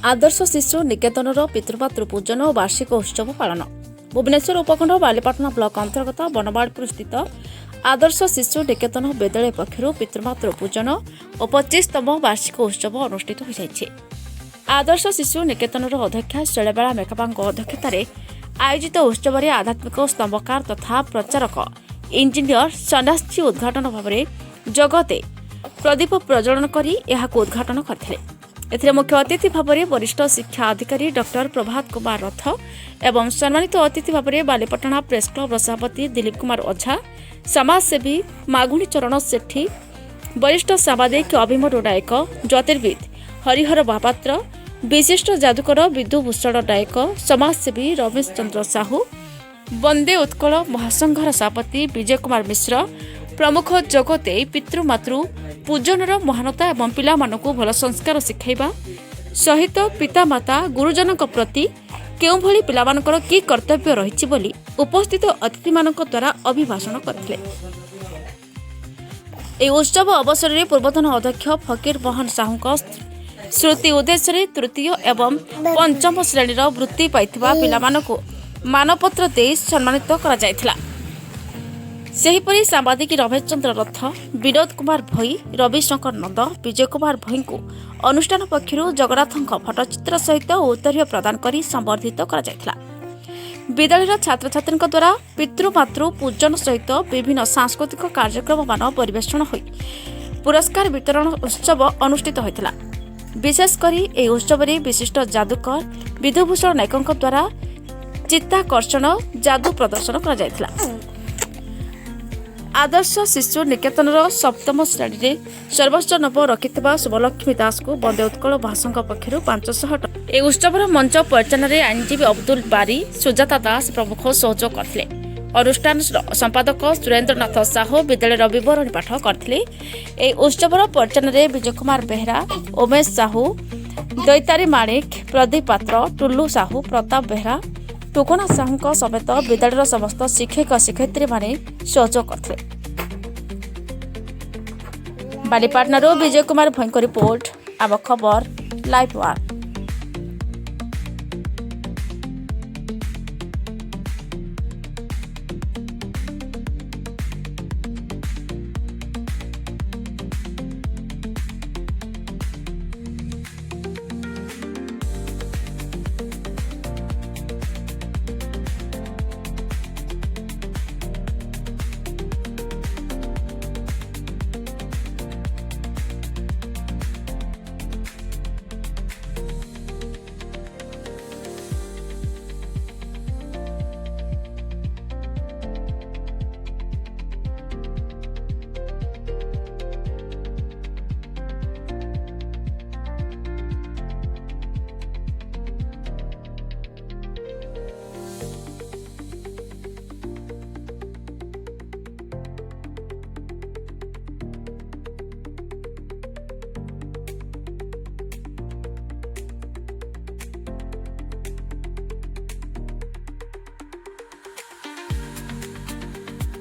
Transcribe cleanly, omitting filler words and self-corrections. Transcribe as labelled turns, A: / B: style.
A: आदर्श शिशु निकेतनर पितृमातृ पूजन और वार्षिक उत्सव पालन। भुवनेश्वर उपखंड बालीपाटना ब्लॉक अंतर्गत बनवाड़पुर स्थित आदर्श शिशु निकेतन विद्यालय पक्षर पितृमातृ पूजन और 25तम वार्षिक उत्सव अनुष्ठित हो जाइछे। आदर्श शिशु निकेतनर अध्यक्षा शैलबाला मेकापा अध्यक्षतार आयोजित उत्सव में आध्यात्मिक स्तंभकार तथा प्रचारक इंजीनियर सन्यासी उद्घाटन भाव जगते प्रदीप प्रज्वलन कर उद्घाटन करथिले। एथिरे मुख्य अतिथि भाव में वरिष्ठ शिक्षा अधिकारी डॉक्टर प्रभात कुमार रथ एवं सम्मानित अतिथि भाव में बालीपाटना प्रेस क्लब सभापति दिलीप कुमार ओझा, समाजसेवी मागुणी चरण सेठी, वरिष्ठ सांबादिक अभिमन्यु नायक, ज्योतिर्विद हरिहर महापात्र, विशिष्ट जादुकर विधुभूषण नायक, समाजसेवी रमेश चंद्र साहू, वंदे उत्कल महासंघर सभापति विजय कुमार मिश्र प्रमुख जगते पितृमातृ पूजनर महानता एवं पिलामानकु भल संस्कार शिखाइबा सहित पितामाता गुरुजन प्रति केउ भली पिलामानकर की कर्तव्य रहिछि बोली उपस्थित अतिथि मानक द्वारा अभिभाषण करथिले। ए उत्सव अवसर में पूर्वतन अध्यक्ष फकीर मोहन साहू स्मृति उद्देश्य तृतीय एवं पंचम श्रेणीर वृत्ति पाइथिबा पिलामानकु मानपत्र दे सम्मानित करा जायथिला। सेहीपरि सांबादिक रमेश चंद्र रथ, विनोद कुमार भई, रविशंकर नंद, विजय कुमार भई को अनुष्ठान पक्षर जगन्नाथ फटचित्र सहित उत्तरीय प्रदान कर संबर्धित करा जायथिला। विद्यालय छात्र छात्री द्वारा पितृमातृ पूजन सहित विभिन्न सांस्कृतिक कार्यक्रम मान परिवेषण होई पुरस्कार वितरण उत्सव अनुष्ठित होइतिला। विशेषकर यह उत्सव में विशिष्ट जादुकर विधुभूषण नायक द्वारा चित्ताकर्षण जादू प्रदर्शन करा जायथिला। आदर्श शिशु निकेतन सप्तम श्रेणी में सर्वोच्च नंबर रखिथिबा शुभलक्ष्मी दास को वंदे उत्कल महासंघ पक्षर 500 टଙ୍କା। उत्सव मंच परिचालन में आईनजीवी अब्दुल बारी, सुजाता दास प्रमुख सहयोग करथिले। अनुष्ठान संपादक सुरेन्द्रनाथ साहू विद्यालय विवरणी पाठ करथिले। ए उत्सव परिचालन में विजय कुमार बेहरा, उमेश साहू, दैतारी माणिक, प्रदीप पात्र, टुल्लू साहू, प्रताप बेहरा, टुकना साहू समेत विद्यालय समस्त शिक्षक शिक्षयित्री माने सहयोग करथिले। बालीपाटना विजय कुमार भई रिपोर्ट आम खबर लाइव वार।